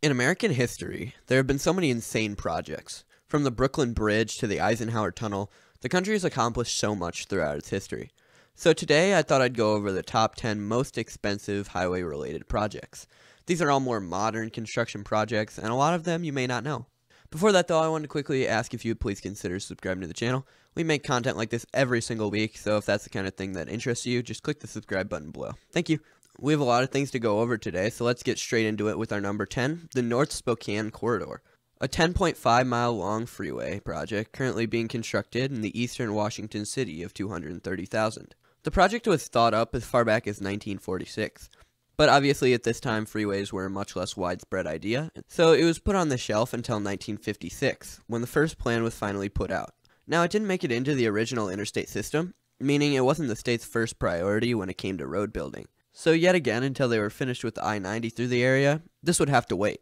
In American history, there have been so many insane projects. From the Brooklyn Bridge to the Eisenhower Tunnel, the country has accomplished so much throughout its history. So today I thought I'd go over the top 10 most expensive highway-related projects. These are all more modern construction projects, and a lot of them you may not know. Before that though, I wanted to quickly ask if you would please consider subscribing to the channel. We make content like this every single week, so if that's the kind of thing that interests you, just click the subscribe button below. Thank you. We have a lot of things to go over today, so let's get straight into it with our number 10, the North Spokane Corridor. A 10.5 mile long freeway project currently being constructed in the eastern Washington city of 230,000. The project was thought up as far back as 1946, but obviously at this time freeways were a much less widespread idea, so it was put on the shelf until 1956, when the first plan was finally put out. Now it didn't make it into the original interstate system, meaning it wasn't the state's first priority when it came to road building. So yet again, until they were finished with I-90 through the area, this would have to wait,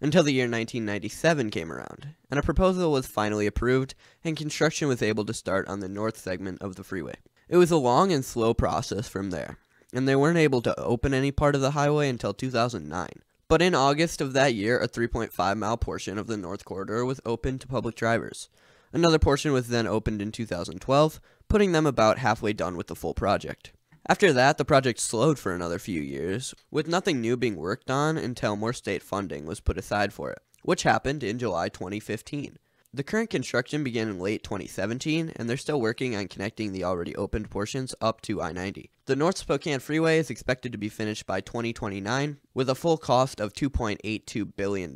until the year 1997 came around, and a proposal was finally approved, and construction was able to start on the north segment of the freeway. It was a long and slow process from there, and they weren't able to open any part of the highway until 2009. But in August of that year, a 3.5 mile portion of the North Corridor was opened to public drivers. Another portion was then opened in 2012, putting them about halfway done with the full project. After that, the project slowed for another few years, with nothing new being worked on until more state funding was put aside for it, which happened in July 2015. The current construction began in late 2017, and they're still working on connecting the already opened portions up to I-90. The North Spokane Freeway is expected to be finished by 2029, with a full cost of $2.82 billion,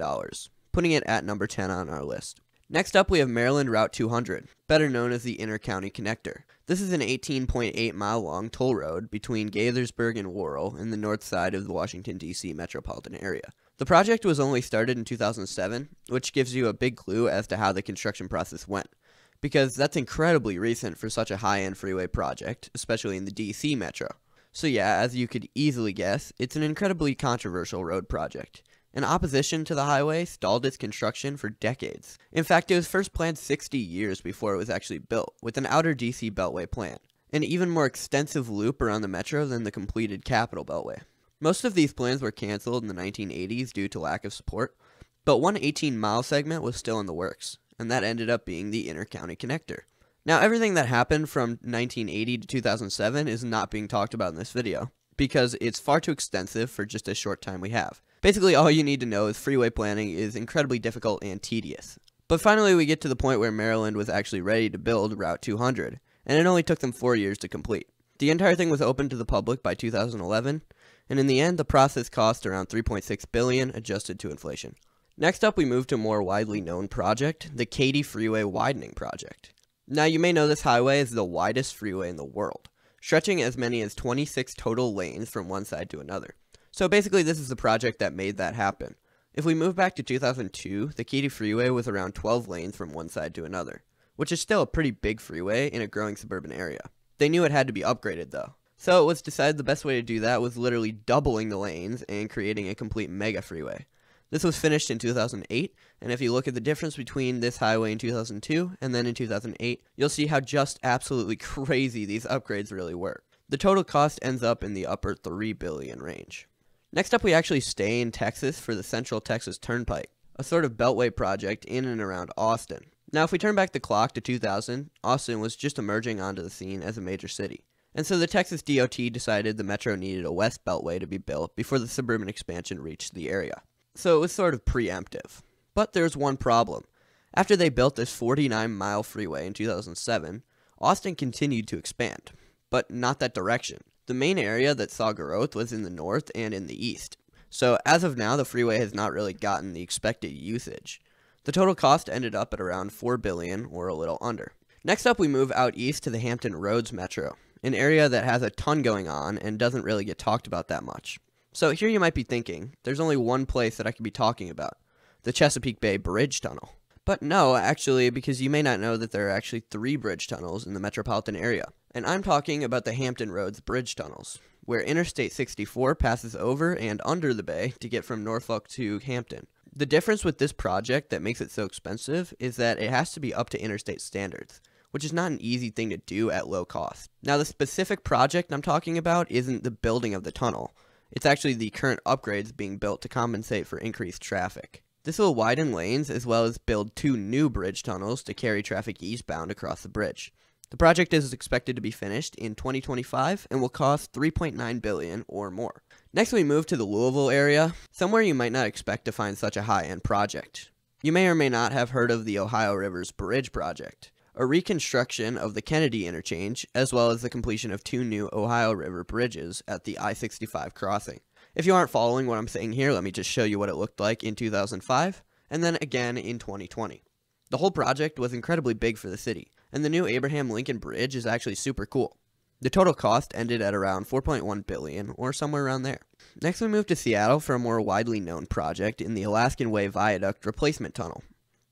putting it at number 10 on our list. Next up, we have Maryland Route 200, better known as the Inter-County Connector. This is an 18.8 mile long toll road between Gaithersburg and Laurel in the north side of the Washington, D.C. metropolitan area. The project was only started in 2007, which gives you a big clue as to how the construction process went, because that's incredibly recent for such a high-end freeway project, especially in the D.C. metro. So yeah, as you could easily guess, it's an incredibly controversial road project. And opposition to the highway stalled its construction for decades. In fact, it was first planned 60 years before it was actually built, with an outer DC Beltway plan, an even more extensive loop around the metro than the completed Capital Beltway. Most of these plans were canceled in the 1980s due to lack of support, but one 18-mile segment was still in the works, and that ended up being the Inter-County Connector. Now, everything that happened from 1980 to 2007 is not being talked about in this video, because it's far too extensive for just a short time we have. Basically, all you need to know is freeway planning is incredibly difficult and tedious. But finally, we get to the point where Maryland was actually ready to build Route 200, and it only took them 4 years to complete. The entire thing was open to the public by 2011, and in the end, the process cost around $3.6 billion adjusted to inflation. Next up, we move to a more widely known project, the Katy Freeway Widening Project. Now, you may know this highway is the widest freeway in the world, stretching as many as 26 total lanes from one side to another. So basically, this is the project that made that happen. If we move back to 2002, the Katy Freeway was around 12 lanes from one side to another, which is still a pretty big freeway in a growing suburban area. They knew it had to be upgraded though. So it was decided the best way to do that was literally doubling the lanes and creating a complete mega freeway. This was finished in 2008, and if you look at the difference between this highway in 2002 and then in 2008, you'll see how just absolutely crazy these upgrades really were. The total cost ends up in the upper $3 billion range. Next up, we actually stay in Texas for the Central Texas Turnpike, a sort of beltway project in and around Austin. Now, if we turn back the clock to 2000, Austin was just emerging onto the scene as a major city. And so the Texas DOT decided the metro needed a west beltway to be built before the suburban expansion reached the area. So it was sort of preemptive. But there's one problem. After they built this 49-mile freeway in 2007, Austin continued to expand, but not that direction. The main area that saw growth was in the north and in the east. So as of now, the freeway has not really gotten the expected usage. The total cost ended up at around $4 billion or a little under. Next up, we move out east to the Hampton Roads Metro, an area that has a ton going on and doesn't really get talked about that much. So here you might be thinking, there's only one place that I could be talking about, the Chesapeake Bay Bridge Tunnel. But no, actually, because you may not know that there are actually 3 bridge tunnels in the metropolitan area. And I'm talking about the Hampton Roads Bridge Tunnels, where Interstate 64 passes over and under the bay to get from Norfolk to Hampton. The difference with this project that makes it so expensive is that it has to be up to interstate standards, which is not an easy thing to do at low cost. Now, the specific project I'm talking about isn't the building of the tunnel. It's actually the current upgrades being built to compensate for increased traffic. This will widen lanes as well as build 2 new bridge tunnels to carry traffic eastbound across the bridge. The project is expected to be finished in 2025 and will cost $3.9 billion or more. Next, we move to the Louisville area, somewhere you might not expect to find such a high-end project. You may or may not have heard of the Ohio River's Bridge project, a reconstruction of the Kennedy interchange, as well as the completion of 2 new Ohio River bridges at the I-65 crossing. If you aren't following what I'm saying here, let me just show you what it looked like in 2005, and then again in 2020. The whole project was incredibly big for the city, and the new Abraham Lincoln Bridge is actually super cool. The total cost ended at around $4.1 billion, or somewhere around there. Next, we move to Seattle for a more widely known project in the Alaskan Way Viaduct Replacement Tunnel.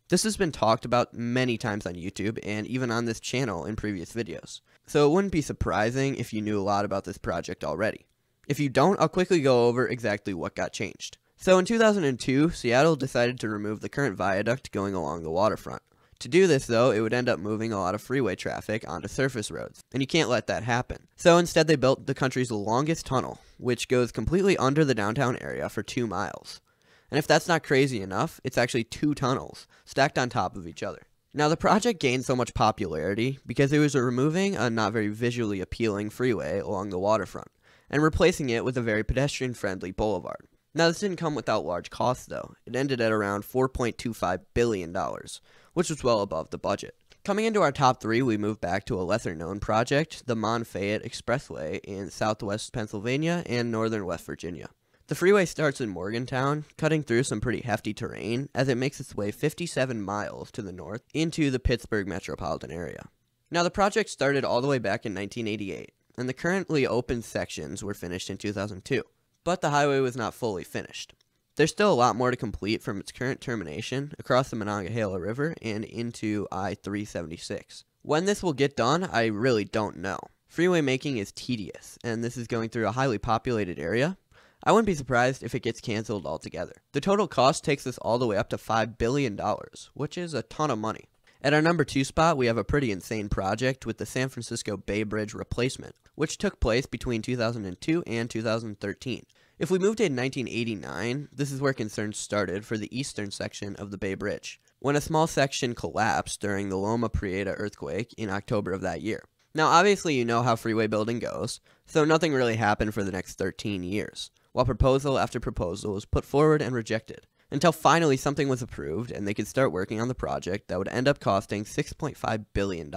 This has been talked about many times on YouTube and even on this channel in previous videos, so it wouldn't be surprising if you knew a lot about this project already. If you don't, I'll quickly go over exactly what got changed. So in 2002, Seattle decided to remove the current viaduct going along the waterfront. To do this, though, it would end up moving a lot of freeway traffic onto surface roads, and you can't let that happen. So instead, they built the country's longest tunnel, which goes completely under the downtown area for 2 miles. And if that's not crazy enough, it's actually 2 tunnels, stacked on top of each other. Now, the project gained so much popularity because it was removing a not very visually appealing freeway along the waterfront, and replacing it with a very pedestrian-friendly boulevard. Now, this didn't come without large costs, though. It ended at around $4.25 billion, which was well above the budget. Coming into our top 3, we move back to a lesser-known project, the Mon-Fayette Expressway in southwest Pennsylvania and northern West Virginia. The freeway starts in Morgantown, cutting through some pretty hefty terrain as it makes its way 57 miles to the north into the Pittsburgh metropolitan area. Now, the project started all the way back in 1988, and the currently open sections were finished in 2002. But the highway was not fully finished. There's still a lot more to complete from its current termination across the Monongahela River and into I-376. When this will get done, I really don't know. Freeway making is tedious, and this is going through a highly populated area. I wouldn't be surprised if it gets canceled altogether. The total cost takes us all the way up to $5 billion, which is a ton of money. At our number 2 spot, we have a pretty insane project with the San Francisco Bay Bridge replacement, which took place between 2002 and 2013. If we moved to 1989, this is where concerns started for the eastern section of the Bay Bridge, when a small section collapsed during the Loma Prieta earthquake in October of that year. Now, obviously you know how freeway building goes, so nothing really happened for the next 13 years, while proposal after proposal was put forward and rejected, until finally something was approved and they could start working on the project that would end up costing $6.5 billion.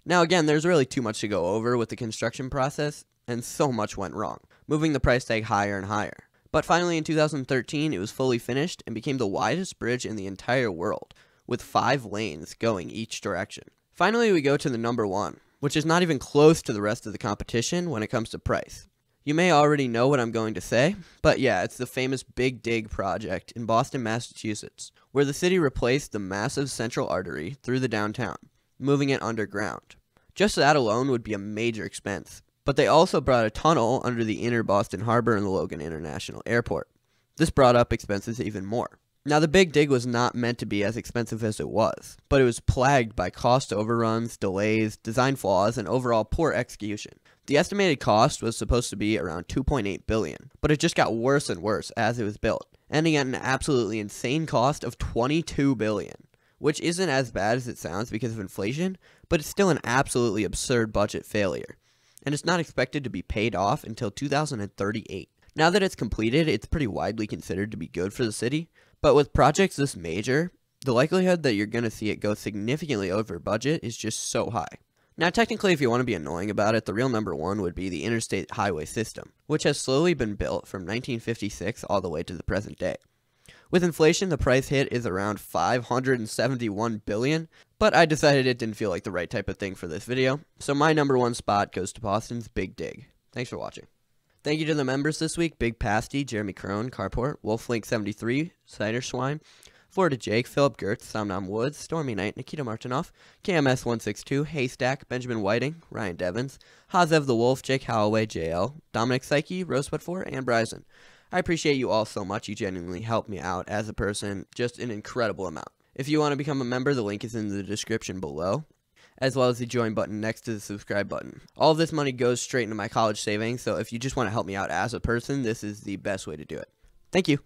Now again, there's really too much to go over with the construction process, and so much went wrong, moving the price tag higher and higher. But finally in 2013, it was fully finished and became the widest bridge in the entire world, with 5 lanes going each direction. Finally, we go to the number 1, which is not even close to the rest of the competition when it comes to price. You may already know what I'm going to say, but yeah, it's the famous Big Dig project in Boston, Massachusetts, where the city replaced the massive central artery through the downtown, moving it underground. Just that alone would be a major expense, but they also brought a tunnel under the inner Boston Harbor and the Logan International Airport. This brought up expenses even more. Now, the Big Dig was not meant to be as expensive as it was, but it was plagued by cost overruns, delays, design flaws, and overall poor execution. The estimated cost was supposed to be around $2.8 billion, but it just got worse and worse as it was built, ending at an absolutely insane cost of $22 billion, which isn't as bad as it sounds because of inflation, but it's still an absolutely absurd budget failure, and it's not expected to be paid off until 2038. Now that it's completed, it's pretty widely considered to be good for the city, but with projects this major, the likelihood that you're going to see it go significantly over budget is just so high. Now, technically, if you want to be annoying about it, the real number 1 would be the interstate highway system, which has slowly been built from 1956 all the way to the present day. With inflation, the price hit is around $571 billion, but I decided it didn't feel like the right type of thing for this video, so my number 1 spot goes to Boston's Big Dig. Thanks for watching. Thank you to the members this week: Big Pasty, Jeremy Crone, Carport, Wolflink73, Cider Swine, Florida Jake, Philip Gertz, Somnam Woods, Stormy Knight, Nikita Martinoff, KMS162, Haystack, Benjamin Whiting, Ryan Devins, Hazev the Wolf, Jake Holloway, JL, Dominic Psyche, Rosebud4, and Bryson. I appreciate you all so much. You genuinely help me out as a person, just an incredible amount. If you want to become a member, the link is in the description below. as well as the join button next to the subscribe button. All of this money goes straight into my college savings, so if you just want to help me out as a person, this is the best way to do it. Thank you.